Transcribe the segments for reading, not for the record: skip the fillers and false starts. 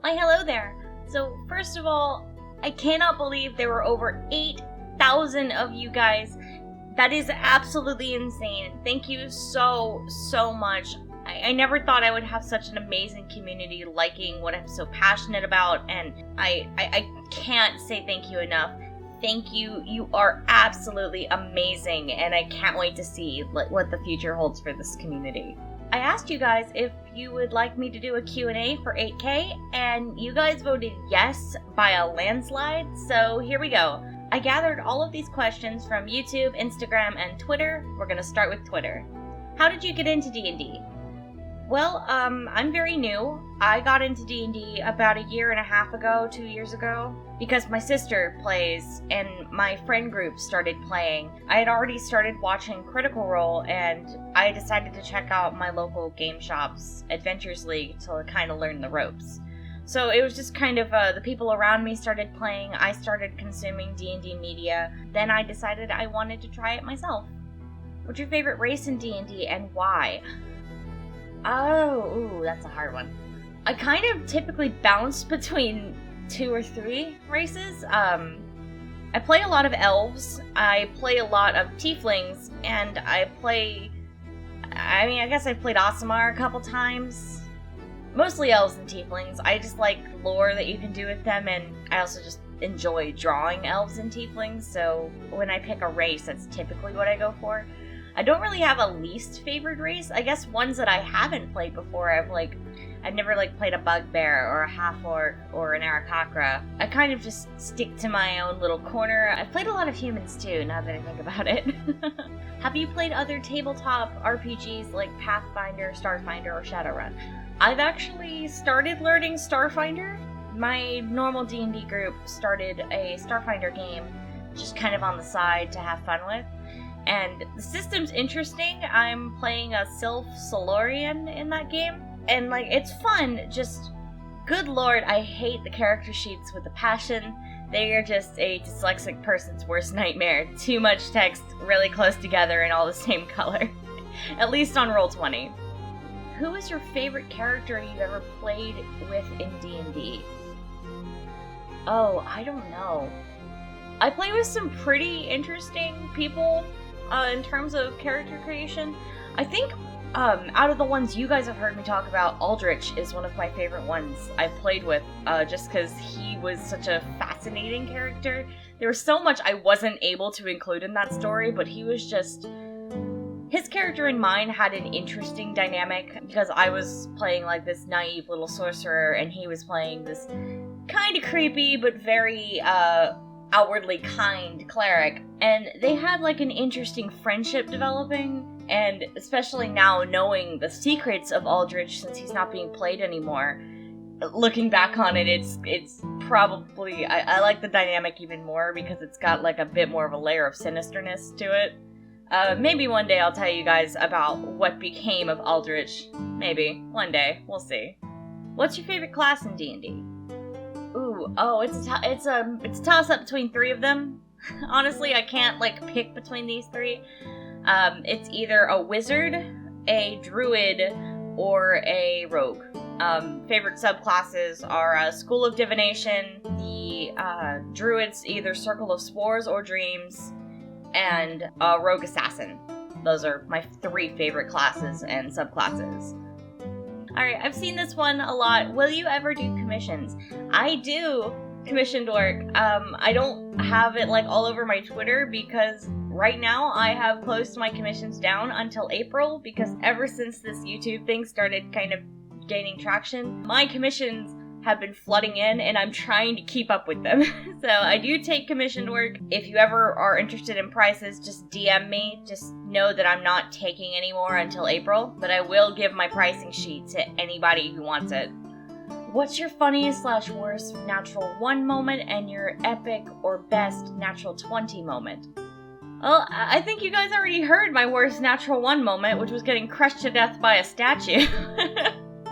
Why, hello there. So, first of all, I cannot believe there were over 8,000 of you guys. That is absolutely insane. Thank you so much. I never thought I would have such an amazing community liking what I'm so passionate about, and I can't say thank you enough. Thank you. You are absolutely amazing, and I can't wait to see what the future holds for this community. I asked you guys if you would like me to do a Q&A for 8K, and you guys voted yes by a landslide, so here we go. I gathered all of these questions from YouTube, Instagram, and Twitter. We're going to start with Twitter. How did you get into D&D? Well, I'm very new. I got into D&D about a year and a half ago, 2 years ago, because my sister plays and my friend group started playing. I had already started watching Critical Role, and I decided to check out my local game shop's Adventures League to kind of learn the ropes. So it was just kind of the people around me started playing, I started consuming D&D media, then I decided I wanted to try it myself. What's your favorite race in D&D and why? Oh, that's a hard one. I kind of typically bounce between 2 or 3 races. I play a lot of elves, I play a lot of tieflings, and I guess I've played Aasimar a couple times. Mostly elves and tieflings. I just like lore that you can do with them, and I also just enjoy drawing elves and tieflings, so when I pick a race, that's typically what I go for. I don't really have a least favorite race. I guess ones that I haven't played before, I've never played a bugbear or a half-orc or an Arakakra. I kind of just stick to my own little corner. I've played a lot of humans too, now that I think about it. Have you played other tabletop RPGs like Pathfinder, Starfinder, or Shadowrun? I've actually started learning Starfinder. My normal D&D group started a Starfinder game, just kind of on the side to have fun with. And the system's interesting. I'm playing a Sylph Solarian in that game. And, it's fun, just, good lord, I hate the character sheets with a passion. They are just a dyslexic person's worst nightmare. Too much text, really close together, and all the same color. At least on Roll20. Who is your favorite character you've ever played with in D&D? Oh, I don't know. I play with some pretty interesting people. In terms of character creation, I think out of the ones you guys have heard me talk about, Aldrich is one of my favorite ones I've played with, just because he was such a fascinating character. There was so much I wasn't able to include in that story, but he was just... His character and mine had an interesting dynamic, because I was playing this naive little sorcerer, and he was playing this kind of creepy, but very, outwardly kind cleric, and they had an interesting friendship developing, and especially now knowing the secrets of Aldrich since he's not being played anymore, looking back on it, it's probably, I like the dynamic even more because it's got a bit more of a layer of sinisterness to it. Maybe one day I'll tell you guys about what became of Aldrich. Maybe. One day. We'll see. What's your favorite class in D&D? It's a toss-up between 3 of them. Honestly, I can't, pick between these 3. It's either a wizard, a druid, or a rogue. Favorite subclasses are School of Divination, the druids either Circle of Spores or Dreams, and a rogue assassin. Those are my 3 favorite classes and subclasses. Alright, I've seen this one a lot. Will you ever do commissions? I do commissioned work. I don't have it all over my Twitter because right now I have closed my commissions down until April, because ever since this YouTube thing started kind of gaining traction, my commissions have been flooding in and I'm trying to keep up with them. So I do take commissioned work. If you ever are interested in prices, just DM me. Just know that I'm not taking any more until April, but I will give my pricing sheet to anybody who wants it. What's your funniest / worst natural 1 moment and your epic or best natural 20 moment? Well, I think you guys already heard my worst natural 1 moment, which was getting crushed to death by a statue.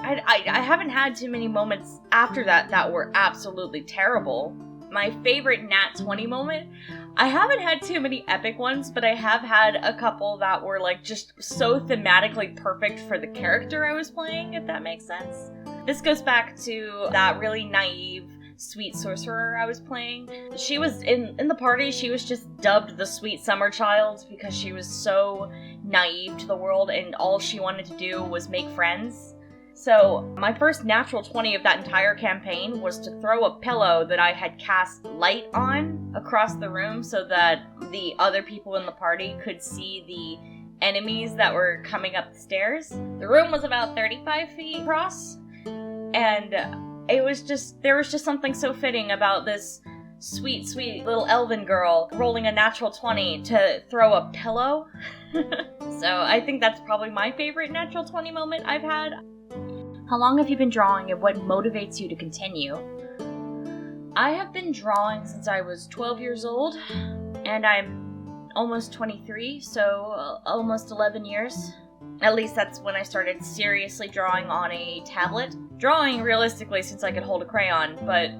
I haven't had too many moments after that were absolutely terrible. My favorite nat 20 moment, I haven't had too many epic ones, but I have had a couple that were just so thematically perfect for the character I was playing, if that makes sense. This goes back to that really naive sweet sorcerer I was playing. She was in the party, she was just dubbed the sweet summer child because she was so naive to the world and all she wanted to do was make friends. So my first natural 20 of that entire campaign was to throw a pillow that I had cast light on across the room so that the other people in the party could see the enemies that were coming up the stairs. The room was about 35 feet across, and there was just something so fitting about this sweet, sweet little elven girl rolling a natural 20 to throw a pillow. So I think that's probably my favorite natural 20 moment I've had. How long have you been drawing and what motivates you to continue? I have been drawing since I was 12 years old, and I'm almost 23, so almost 11 years. At least that's when I started seriously drawing on a tablet. Drawing realistically since I could hold a crayon, but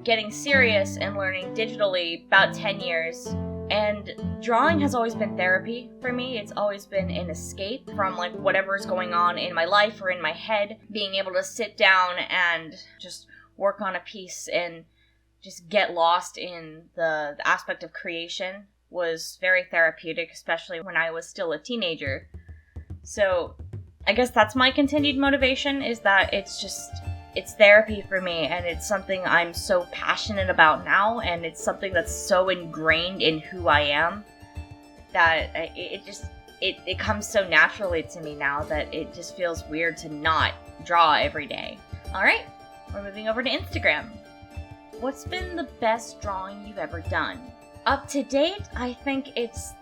getting serious and learning digitally about 10 years. And drawing has always been therapy for me. It's always been an escape from like whatever's going on in my life or in my head. Being able to sit down and just work on a piece and just get lost in the aspect of creation was very therapeutic, especially when I was still a teenager. So I guess that's my continued motivation, is that it's therapy for me, and it's something I'm so passionate about now, and it's something that's so ingrained in who I am that it comes so naturally to me now that it just feels weird to not draw every day. Alright, we're moving over to Instagram. What's been the best drawing you've ever done? Up to date, I think it's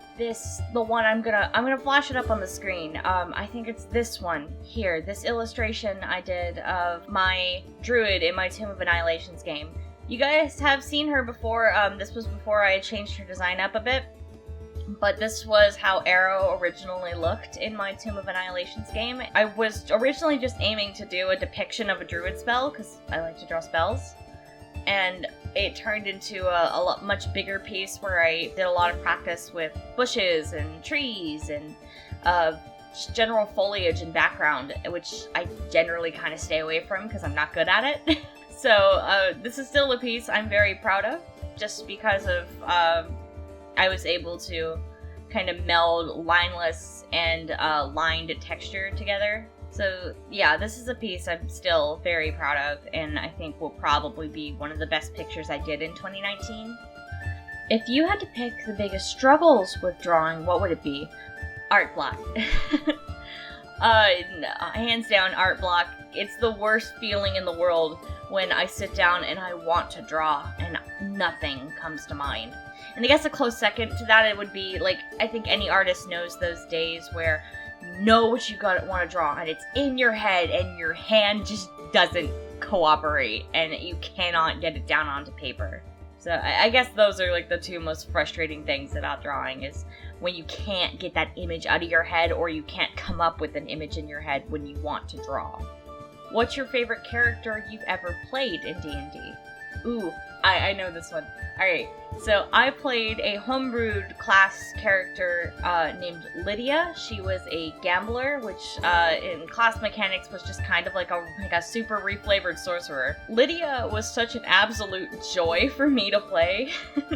the one I'm gonna flash it up on the screen. I think it's this one here, this illustration I did of my druid in my Tomb of Annihilations game. You guys have seen her before. This was before I had changed her design up a bit, but this was how Arrow originally looked in my Tomb of Annihilations game. I was originally just aiming to do a depiction of a druid spell, because I like to draw spells, and it turned into a much bigger piece where I did a lot of practice with bushes and trees and general foliage and background, which I generally kind of stay away from because I'm not good at it. So this is still a piece I'm very proud of, just because of I was able to kind of meld lineless and lined texture together. So yeah, this is a piece I'm still very proud of, and I think will probably be one of the best pictures I did in 2019. If you had to pick the biggest struggles with drawing, what would it be? Art block. Hands down, art block. It's the worst feeling in the world when I sit down and I want to draw and nothing comes to mind. And I guess a close second to that, it would be, like, I think any artist knows those days where you know what you want to draw and it's in your head and your hand just doesn't cooperate and you cannot get it down onto paper. So I guess those are like the two most frustrating things about drawing, is when you can't get that image out of your head or you can't come up with an image in your head when you want to draw. What's your favorite character you've ever played in D&D? Ooh, I know this one. Alright, so I played a homebrewed class character named Lydia. She was a gambler, which in class mechanics was just kind of like a super reflavored sorcerer. Lydia was such an absolute joy for me to play,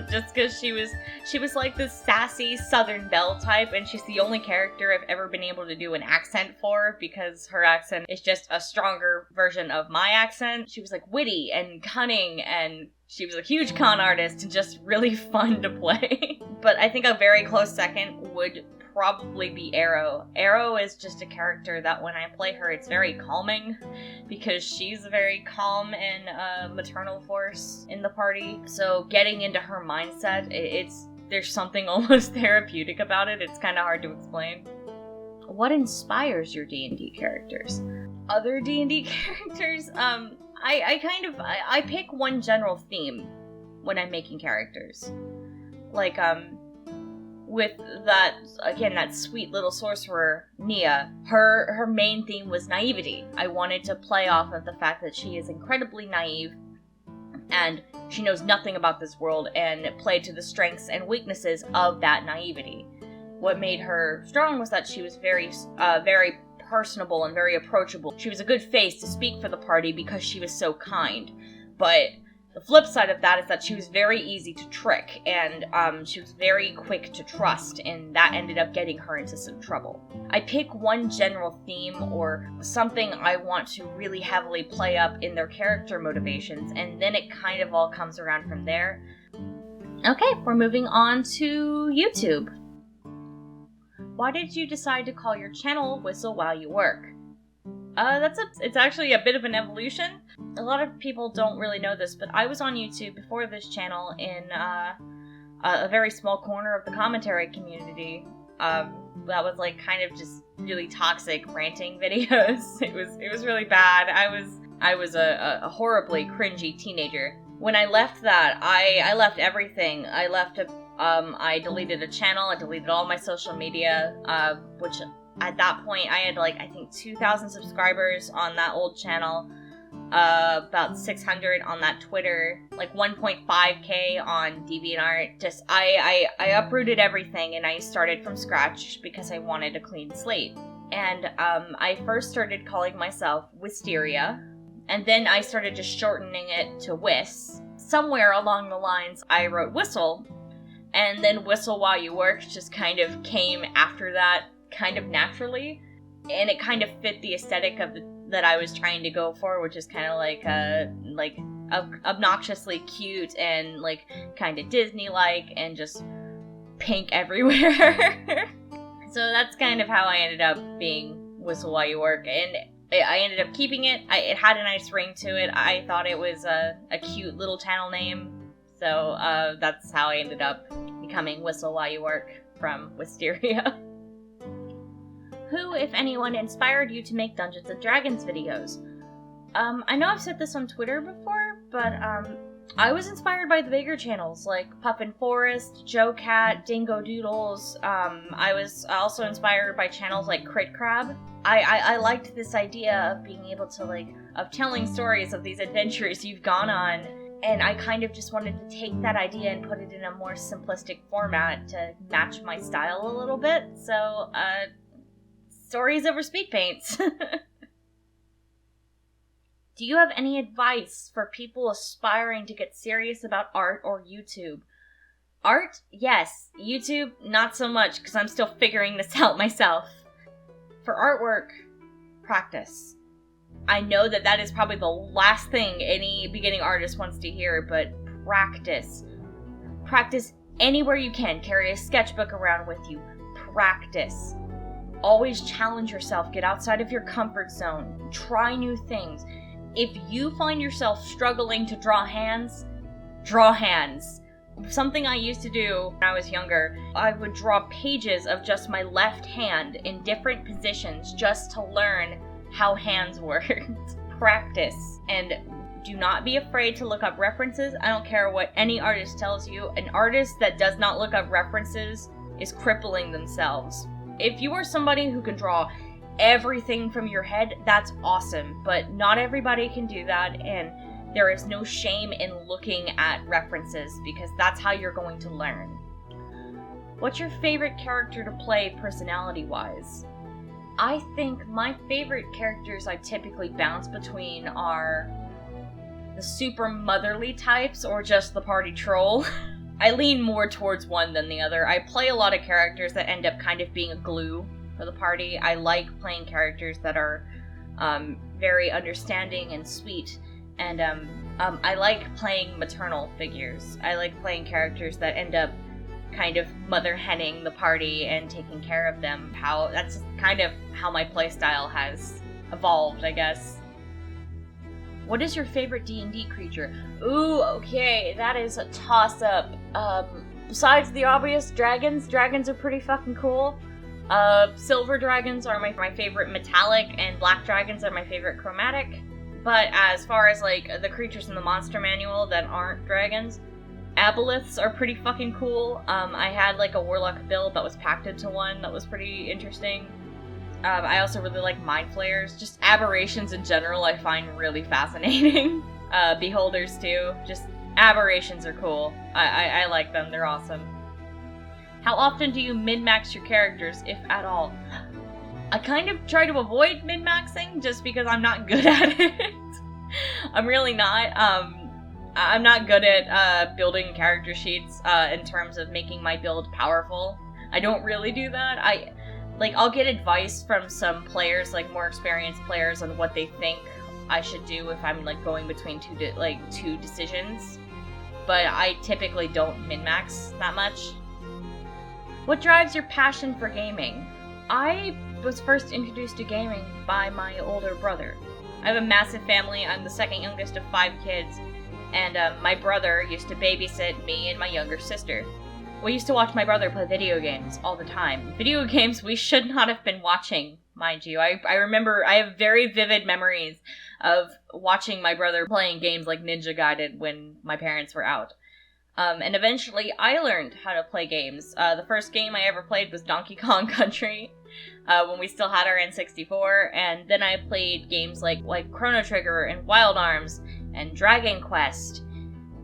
just because she was like this sassy Southern belle type, and she's the only character I've ever been able to do an accent for, because her accent is just a stronger version of my accent. She was like witty and cunning, and she was a huge con artist and just really fun to play. But I think a very close second would probably be Arrow. Arrow is just a character that when I play her, it's very calming, because she's a very calm and maternal force in the party. So getting into her mindset, there's something almost therapeutic about it. It's kind of hard to explain. What inspires your D&D characters? Other D&D characters? I pick one general theme when I'm making characters. Like, with that sweet little sorcerer, Nia, her main theme was naivety. I wanted to play off of the fact that she is incredibly naive, and she knows nothing about this world, and play to the strengths and weaknesses of that naivety. What made her strong was that she was very personable and very approachable. She was a good face to speak for the party because she was so kind. But the flip side of that is that she was very easy to trick, and she was very quick to trust, and that ended up getting her into some trouble. I pick one general theme or something I want to really heavily play up in their character motivations, and then it kind of all comes around from there. Okay, we're moving on to YouTube. Why did you decide to call your channel Wystle While You Work? It's actually a bit of an evolution. A lot of people don't really know this, but I was on YouTube before this channel in a very small corner of the commentary community. That was like kind of just really toxic ranting videos. It was really bad. I was a horribly cringy teenager. When I left that, I left everything. I deleted a channel. I deleted all my social media, which at that point I had I think 2,000 subscribers on that old channel, about 600 on that Twitter, 1.5k on DeviantArt. Just I uprooted everything and I started from scratch because I wanted a clean slate. And I first started calling myself Wisteria, and then I started just shortening it to Wys. Somewhere along the lines I wrote Wystle, and then Wystle While You Work just kind of came after that, kind of naturally, and it kind of fit the aesthetic of that I was trying to go for, which is kind of obnoxiously cute and kind of Disney-like and just pink everywhere. So that's kind of how I ended up being Wystle While You Work, and I ended up keeping it. It had a nice ring to it. I thought it was a cute little channel name, so that's how I ended up becoming Wystle While You Work from Wisteria. Who, if anyone, inspired you to make Dungeons & Dragons videos? I know I've said this on Twitter before, but I was inspired by the bigger channels like Puffin Forest, Joe Cat, Dingo Doodles. I was also inspired by channels like Crit Crab. I liked this idea of being able to of telling stories of these adventures you've gone on, and I kind of just wanted to take that idea and put it in a more simplistic format to match my style a little bit. So, stories over speed paints. Do you have any advice for people aspiring to get serious about art or YouTube? Art? Yes. YouTube? Not so much, because I'm still figuring this out myself. For artwork, practice. I know that is probably the last thing any beginning artist wants to hear, but practice. Practice anywhere you can. Carry a sketchbook around with you. Practice. Always challenge yourself. Get outside of your comfort zone. Try new things. If you find yourself struggling to draw hands, draw hands. Something I used to do when I was younger, I would draw pages of just my left hand in different positions just to learn how hands worked. Practice. And do not be afraid to look up references. I don't care what any artist tells you. An artist that does not look up references is crippling themselves. If you are somebody who can draw everything from your head, that's awesome, but not everybody can do that, and there is no shame in looking at references because that's how you're going to learn. What's your favorite character to play personality-wise? I think my favorite characters I typically bounce between are the super motherly types or just the party troll. I lean more towards one than the other. I play a lot of characters that end up kind of being a glue for the party. I like playing characters that are very understanding and sweet, and I like playing maternal figures. I like playing characters that end up kind of mother-henning the party and taking care of them. That's kind of how my playstyle has evolved, I guess. What is your favorite D&D creature? Ooh, okay, that is a toss-up. Besides the obvious dragons are pretty fucking cool. Silver dragons are my favorite metallic, and black dragons are my favorite chromatic. But as far as the creatures in the monster manual that aren't dragons, aboleths are pretty fucking cool. I had a warlock build that was pacted to one that was pretty interesting. I also really like mind flayers. Just aberrations in general I find really fascinating. Beholders too. Just aberrations are cool. I like them, they're awesome. How often do you min-max your characters, if at all? I kind of try to avoid min-maxing just because I'm not good at it. I'm really not. I'm not good at building character sheets in terms of making my build powerful. I don't really do that. I'll get advice from some players, like more experienced players, on what they think I should do if I'm like going between two decisions. But I typically don't min-max that much. What drives your passion for gaming? I was first introduced to gaming by my older brother. I have a massive family. I'm the second youngest of 5 kids, and my brother used to babysit me and my younger sister. We used to watch my brother play video games all the time. Video games we should not have been watching, mind you. I remember, I have very vivid memories of watching my brother playing games like Ninja Gaiden when my parents were out. And eventually I learned how to play games. The first game I ever played was Donkey Kong Country, when we still had our N64, and then I played games like Chrono Trigger and Wild Arms and Dragon Quest,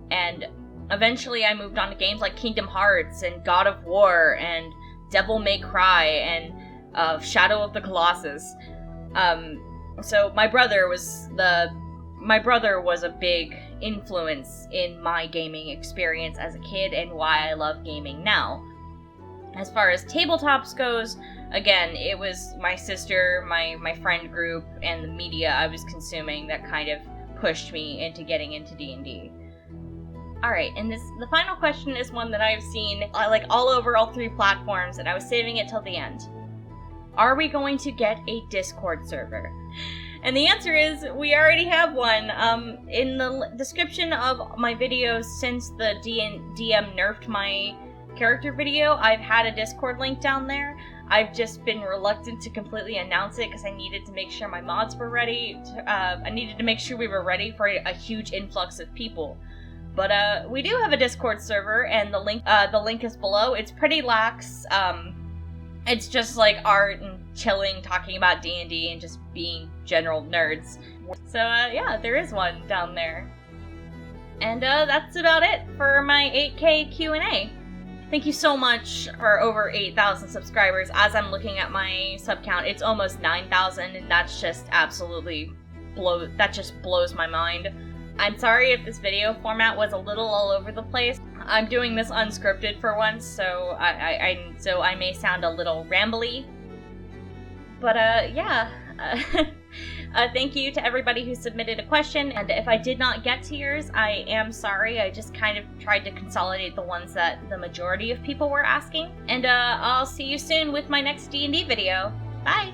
and eventually I moved on to games like Kingdom Hearts and God of War and Devil May Cry and Shadow of the Colossus. So my brother was a big influence in my gaming experience as a kid and why I love gaming now. As far as tabletops goes, again, it was my sister, my friend group, and the media I was consuming that kind of pushed me into getting into D&D. Alright, and the final question is one that I've seen all over all 3 platforms, and I was saving it till the end. Are we going to get a Discord server? And the answer is, we already have one. In the description of my videos since the DM nerfed my character video, I've had a Discord link down there. I've just been reluctant to completely announce it because I needed to make sure my mods were ready. I needed to make sure we were ready for a huge influx of people. But we do have a Discord server, and the link is below. It's pretty lax. It's just like art and chilling, talking about D&D, and just being general nerds. So yeah, there is one down there. And that's about it for my 8K Q&A. Thank you so much for over 8,000 subscribers. As I'm looking at my sub count, it's almost 9,000, and that's just absolutely blows my mind. I'm sorry if this video format was a little all over the place. I'm doing this unscripted for once, so I may sound a little rambly. But yeah, thank you to everybody who submitted a question, and if I did not get to yours, I am sorry. I just kind of tried to consolidate the ones that the majority of people were asking. And I'll see you soon with my next D&D video. Bye!